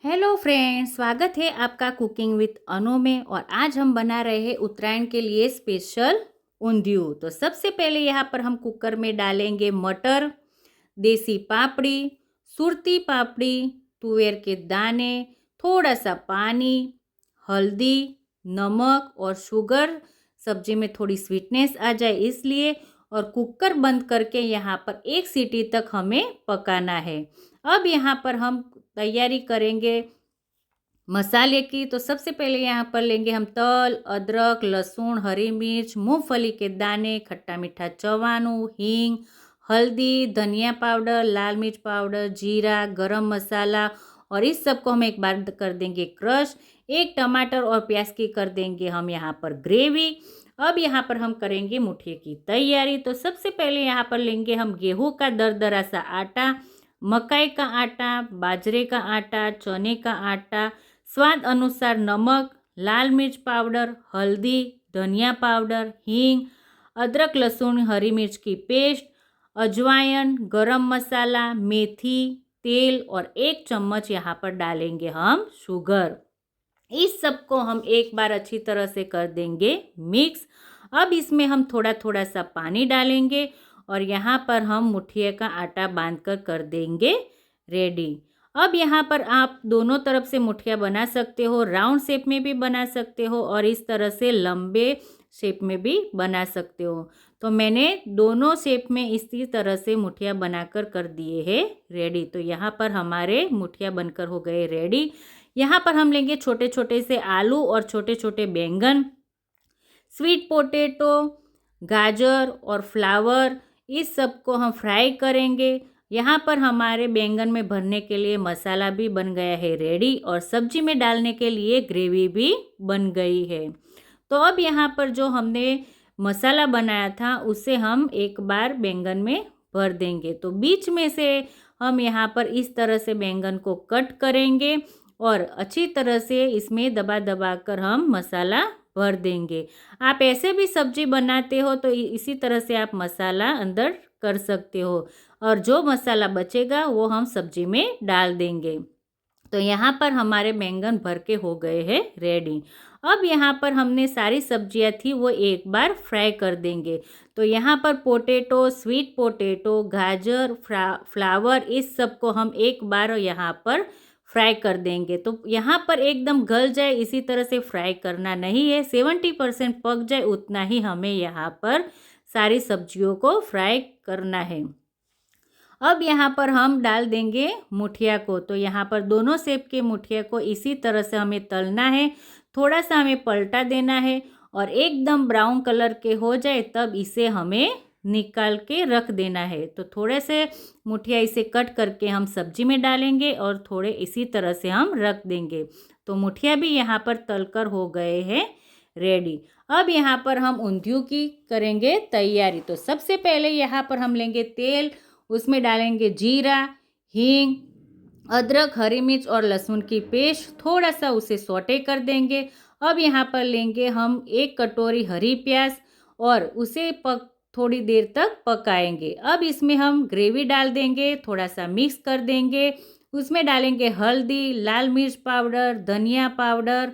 Hello friends, स्वागत है आपका कुकिंग विद अनु में। और आज हम बना रहे हैं उत्तरायण के लिए स्पेशल ऊंधियू। तो सबसे पहले यहाँ पर हम कुकर में डालेंगे मटर, देसी पापड़ी, सुरती पापड़ी, तुअर के दाने, थोड़ा सा पानी, हल्दी, नमक और शुगर। सब्जी में थोड़ी स्वीटनेस आ जाए इसलिए। और कुकर बंद करके यहाँ पर 1 सीटी तक हमें पकाना है। अब यहाँ पर हम तैयारी करेंगे मसाले की। तो सबसे पहले यहाँ पर लेंगे हम तल, अदरक, लहसुन, हरी मिर्च, मूंगफली के दाने, खट्टा मीठा चवानू, हींग, हल्दी, धनिया पाउडर, लाल मिर्च पाउडर, जीरा, गरम मसाला। और इस सबको हम एक बार कर देंगे क्रश। एक टमाटर और प्याज की कर देंगे हम यहाँ पर ग्रेवी। अब यहाँ पर हम करेंगे मुठिए की तैयारी। तो सबसे पहले यहाँ पर लेंगे हम गेहूं का दरदरा सा आटा, मकाई का आटा, बाजरे का आटा, चने का आटा, स्वाद अनुसार नमक, लाल मिर्च पाउडर, हल्दी, धनिया पाउडर, हींग, अदरक लहसुन हरी मिर्च की पेस्ट, अजवाइन, गरम मसाला, मेथी, तेल और 1 चम्मच यहाँ पर डालेंगे हम शुगर। इस सबको हम एक बार अच्छी तरह से कर देंगे मिक्स। अब इसमें हम थोड़ा थोड़ा सा पानी डालेंगे और यहाँ पर हम मुठिए का आटा बांधकर कर देंगे रेडी। अब यहाँ पर आप दोनों तरफ से मुठिया बना सकते हो, राउंड शेप में भी बना सकते हो और इस तरह से लंबे शेप में भी बना सकते हो। तो मैंने दोनों शेप में इसी तरह से मुठिया बनाकर कर दिए हैं रेडी। तो यहाँ पर हमारे मुठिया बनकर हो गए रेडी। यहाँ पर हम लेंगे छोटे छोटे से आलू और छोटे छोटे बैंगन, स्वीट पोटैटो, गाजर और फ्लावर। इस सब को हम फ्राई करेंगे। यहाँ पर हमारे बैंगन में भरने के लिए मसाला भी बन गया है रेडी और सब्जी में डालने के लिए ग्रेवी भी बन गई है। तो अब यहाँ पर जो हमने मसाला बनाया था उसे हम एक बार बैंगन में भर देंगे। तो बीच में से हम यहाँ पर इस तरह से बैंगन को कट करेंगे और अच्छी तरह से इसमें दबा दबा कर हम मसाला भर देंगे। आप ऐसे भी सब्जी बनाते हो तो इसी तरह से आप मसाला अंदर कर सकते हो और जो मसाला बचेगा वो हम सब्जी में डाल देंगे। तो यहाँ पर हमारे बैंगन भर के हो गए हैं रेडी। अब यहाँ पर हमने सारी सब्जियाँ थी वो एक बार फ्राई कर देंगे। तो यहाँ पर पोटैटो, स्वीट पोटैटो, गाजर, फ्लावर, इस सब को हम एक बार यहाँ पर फ्राई कर देंगे। तो यहाँ पर एकदम गल जाए इसी तरह से फ्राई करना नहीं है, 70% पक जाए उतना ही हमें यहाँ पर सारी सब्जियों को फ्राई करना है। अब यहाँ पर हम डाल देंगे मुठिया को। तो यहाँ पर दोनों शेप के मुठिया को इसी तरह से हमें तलना है, थोड़ा सा हमें पलटा देना है और एकदम ब्राउन कलर के हो जाए तब इसे हमें निकाल के रख देना है। तो थोड़े से मुठिया इसे कट करके हम सब्जी में डालेंगे और थोड़े इसी तरह से हम रख देंगे। तो मुठिया भी यहाँ पर तलकर हो गए हैं रेडी। अब यहाँ पर हम ऊंधियू की करेंगे तैयारी। तो सबसे पहले यहाँ पर हम लेंगे तेल, उसमें डालेंगे जीरा, हींग, अदरक, हरी मिर्च और लहसुन की पेस्ट, थोड़ा सा उसे सौटे कर देंगे। अब यहाँ पर लेंगे हम 1 कटोरी हरी प्याज और उसे थोड़ी देर तक पकाएंगे। अब इसमें हम ग्रेवी डाल देंगे, थोड़ा सा मिक्स कर देंगे। उसमें डालेंगे हल्दी, लाल मिर्च पाउडर, धनिया पाउडर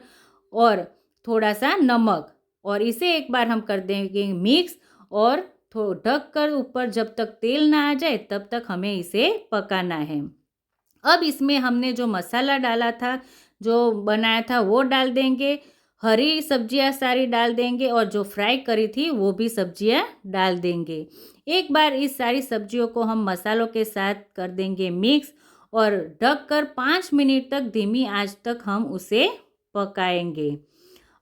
और थोड़ा सा नमक और इसे एक बार हम कर देंगे मिक्स और ढक कर ऊपर जब तक तेल ना आ जाए तब तक हमें इसे पकाना है। अब इसमें हमने जो मसाला डाला था, जो बनाया था वो डाल देंगे, हरी सब्जियां सारी डाल देंगे और जो फ्राई करी थी वो भी सब्जियां डाल देंगे। एक बार इस सारी सब्जियों को हम मसालों के साथ कर देंगे मिक्स और ढक कर 5 मिनट तक धीमी आंच तक हम उसे पकाएंगे।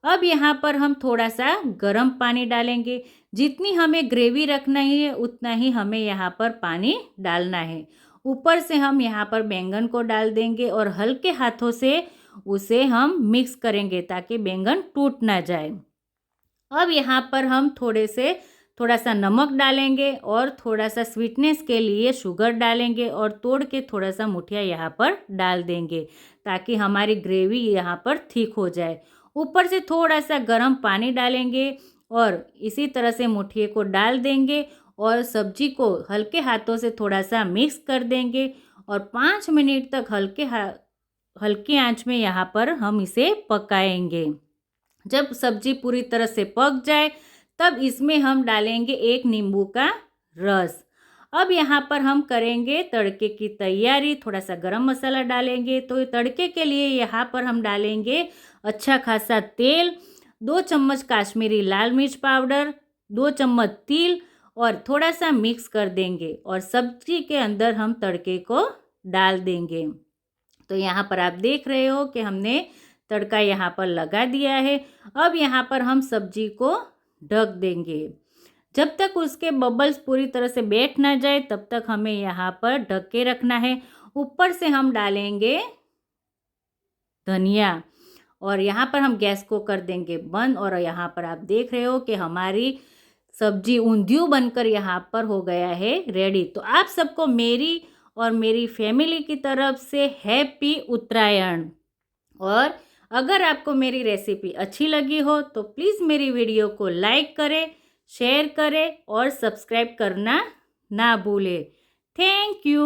अब यहाँ पर हम थोड़ा सा गर्म पानी डालेंगे। जितनी हमें ग्रेवी रखना है उतना ही हमें यहाँ पर पानी डालना है। ऊपर से हम यहाँ पर बैंगन को डाल देंगे और हल्के हाथों से उसे हम मिक्स करेंगे ताकि बैंगन टूट ना जाए। अब यहाँ पर हम थोड़ा सा नमक डालेंगे और थोड़ा सा स्वीटनेस के लिए शुगर डालेंगे और तोड़ के थोड़ा सा मुठिया यहाँ पर डाल देंगे ताकि हमारी ग्रेवी यहाँ पर थिक हो जाए। ऊपर से थोड़ा सा गर्म पानी डालेंगे और इसी तरह से मुठिए को डाल देंगे और सब्जी को हल्के हाथों से थोड़ा सा मिक्स कर देंगे और 5 मिनट तक हल्की आंच में यहाँ पर हम इसे पकाएंगे। जब सब्जी पूरी तरह से पक जाए तब इसमें हम डालेंगे 1 नींबू का रस। अब यहाँ पर हम करेंगे तड़के की तैयारी। थोड़ा सा गरम मसाला डालेंगे। तो तड़के के लिए यहाँ पर हम डालेंगे अच्छा खासा तेल, 2 चम्मच काश्मीरी लाल मिर्च पाउडर, 2 चम्मच तिल और थोड़ा सा मिक्स कर देंगे और सब्जी के अंदर हम तड़के को डाल देंगे। तो यहाँ पर आप देख रहे हो कि हमने तड़का यहाँ पर लगा दिया है। अब यहाँ पर हम सब्जी को ढक देंगे। जब तक उसके बबल्स पूरी तरह से बैठ ना जाए तब तक हमें यहाँ पर ढक के रखना है। ऊपर से हम डालेंगे धनिया और यहाँ पर हम गैस को कर देंगे बंद। और यहाँ पर आप देख रहे हो कि हमारी सब्जी ऊंधियू बनकर यहाँ पर हो गया है रेडी। तो आप सबको मेरी और मेरी फैमिली की तरफ से हैप्पी उत्तरायण। और अगर आपको मेरी रेसिपी अच्छी लगी हो तो प्लीज़ मेरी वीडियो को लाइक करें, शेयर करें और सब्सक्राइब करना ना भूलें। Thank you.